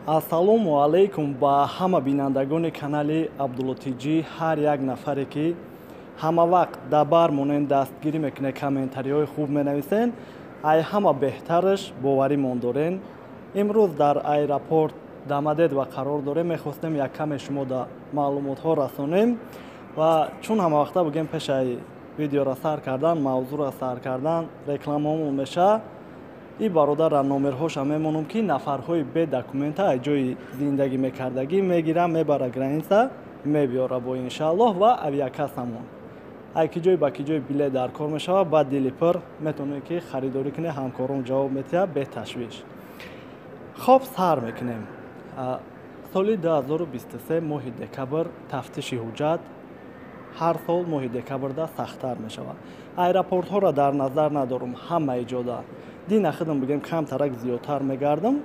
Ассалому алайкум ба ҳама бинандагони канали Абдуллотиҷӣ, ҳар як нафаре ки ҳама вақт дабар монен дастгирӣ мекунед, комментариҳои хуб менависен, ай ҳама беҳтараш боваримон дорен. имрӯз дар аэропорт Дамадедва қарор дорем, мехостем як каме шумо да маълумотҳо расонем ва чун ҳама вақта бигем пешаи видеора сар кардан, мавзӯра сар кардан рекламаҳомон меша. И бародарра номерҳоша мемонам ки нафарҳои бе документа аз ҷои зиндагӣ мекардагӣ мегира, мебара граница, мебиёра бо иншааллоҳ ва авиакассамон. ай ки ҷой ба ки ҷой билет дар кор мешава, баъд дили пир метавонед ки харидорӣ кунед, ҳамкорон ҷавоб метиҳад бе ташвиш. хоб сар мекунем. соли 2023 моҳи декабр тафтиши ҳуҷҷат ҳар сол моҳи декабрда сахттар мешавад. Аэропортҳоро дар назар надорам, ҳамаи ҷода дина хидам бигем камтарак зиёдтар мегардам.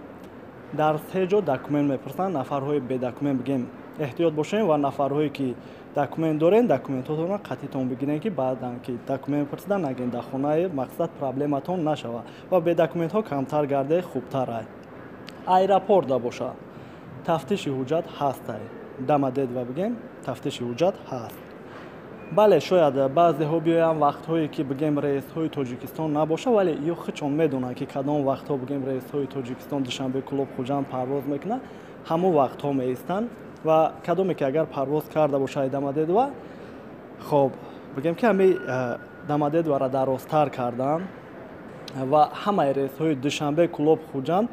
дар се ҷо документ мепурсанд, нафарҳои бедокумент бигем эҳтиёт бошем ва нафарҳое ки документ дорен, документотонро қатъитон бигирен ки баъдан ки документ пурсида нагем дар хонаи мақсад проблематон нашава ва бедокументҳо камтар гарде хубтар ай. Аэропортда боша тафтиши ҳуҷҷат ҳастай. Дамадедва бигем тафтиши ҳуҷҷат ҳаст. бале шояд баъзеҳо биёянд вақтҳое ки бигем рейсҳои Тоҷикистон набоша, вале ё хичон медонанд ки кадом вақтҳо бигем рейсҳои Тоҷикистон Душанбе Кулоб Хуҷанд парвоз мекунад, ҳамон вақтҳо меистанд ва кадоме ки агар парвоз карда боша ай Дамадедва, хоб бигем ки ҳами Дамадедвара дарозтар кардан ва ҳамаи рейсҳои Душанбе Кулоб Хуҷанд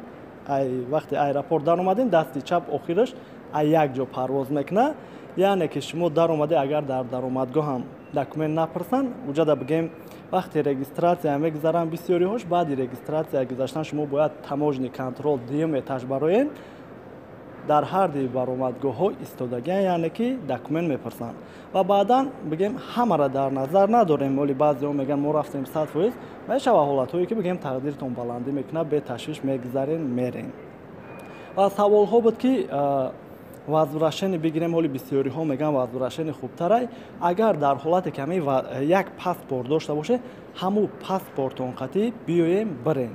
ай вақти аэропорт даромадем, дасти чап охираш ай як ҷо парвоз мекунад. яъне ки шумо даромаде, агар дар даромадгоҳам документ напурсанд, уҷада бигем вақти регистратсия мегузаранд бисёриҳош, баъди регистратсия гузаштан шумо бояд таможни контрол дуюм этаж бароен дар ҳар ди баромадгоҳҳо истодагиан, яъне ки документ мепурсанд ва баъдан бигем ҳамара дар назар надорем. оли баъзеҳо мегӯянд мо рафтем 100%, мешава ҳолатҳое ки бигем тақдиртон баландӣ мекунад, бе ташвиш мегузарен мерен. ва саволҳо буд ки возвращение бигирем, ҳоли бисёриҳо мегӯянд возвращение хубтарай. агар дар ҳолате ки ҳамин як паспорт дошта бошед, ҳамун паспортон қатъӣ биёем бирен,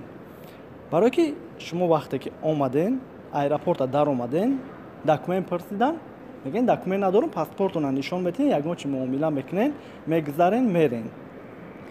барое ки шумо вақте ки омаден аэропорта даромаден, документ пурсидан, мегӯен документ надорам, паспортона нишон метиҳен, ягон чи муомила мекунен, мегузарен мерен.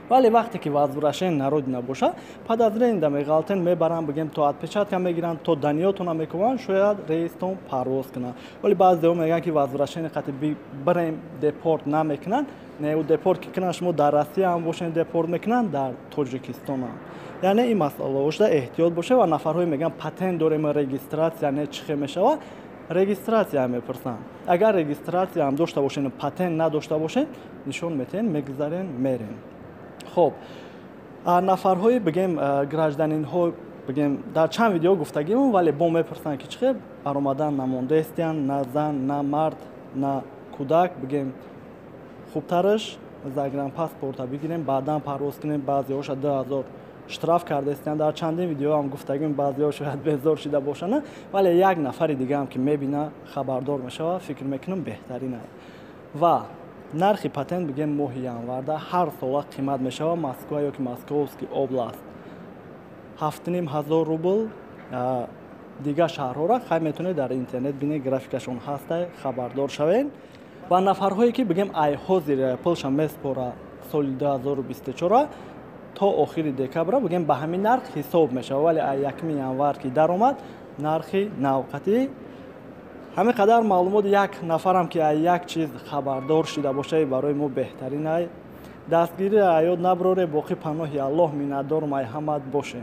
вале вақте ки возвращение народина боша, подозренида меғалтен, мебаранд бигем то отпечатка мегиранд, то даниётона мекунанд, шояд рейстон парвоз кунад. оли баъзеҳо мегӯянд ки возвращение қатъӣ бирем депорт намекунанд. не депорт ки кунанд, шумо дар Россия ҳам бошен депорт мекунанд, дар Тоҷикистон ҳам. яъне ин масъалаошда эҳтиёт бошед ва нафарҳое мегӯянд патент дорем, регистратсия не чихе мешава, регистратсия мепурсанд. агар регистратсия ҳам дошта бошен, патент надошта бошен, нишон метиҳен, мегузарен мерен. хоб нафарҳои бигем гражданинҳо бигем дар чанд видео гуфтагимон, вале бо мепурсанд ки чихе баромадан намондаистиянд, на зан, на мард, на кӯдак, бигем хубтараш загранпаспорта бигирем, баъдан парвоз кунем. баъзеҳоша 2000 штраф кардаистиянд. дар чандин видео ҳам гуфтагим, баъзеҳо шояд безор шида бошанд, вале як нафари дигаам ки мебина хабардор мешава, фикр мекунам беҳтарин аст. ва нархи патент бигем моҳи январда ҳар сола қимат мешава. Москва ё ки Московский област 7500 рубл, дигар шаҳрҳора хай метавонед дар интернет бинед, графикашон ҳастай, хабардор шавен. ва нафарҳое ки бигем ай ҳозир пулша меспора соли 2024 то охири декабра бигем ба ҳамин нарх ҳисоб мешава, вале ай 1 январ ки даромад, нархи навқатӣ. ҳамин қадар маълумот. як нафарам ки ай як чиз хабардор шида бошад, барои мо беҳтарин ай. дастгирии аёд наброре, боқӣ паноҳи Аллоҳ миннатдорам ай ҳамат боше.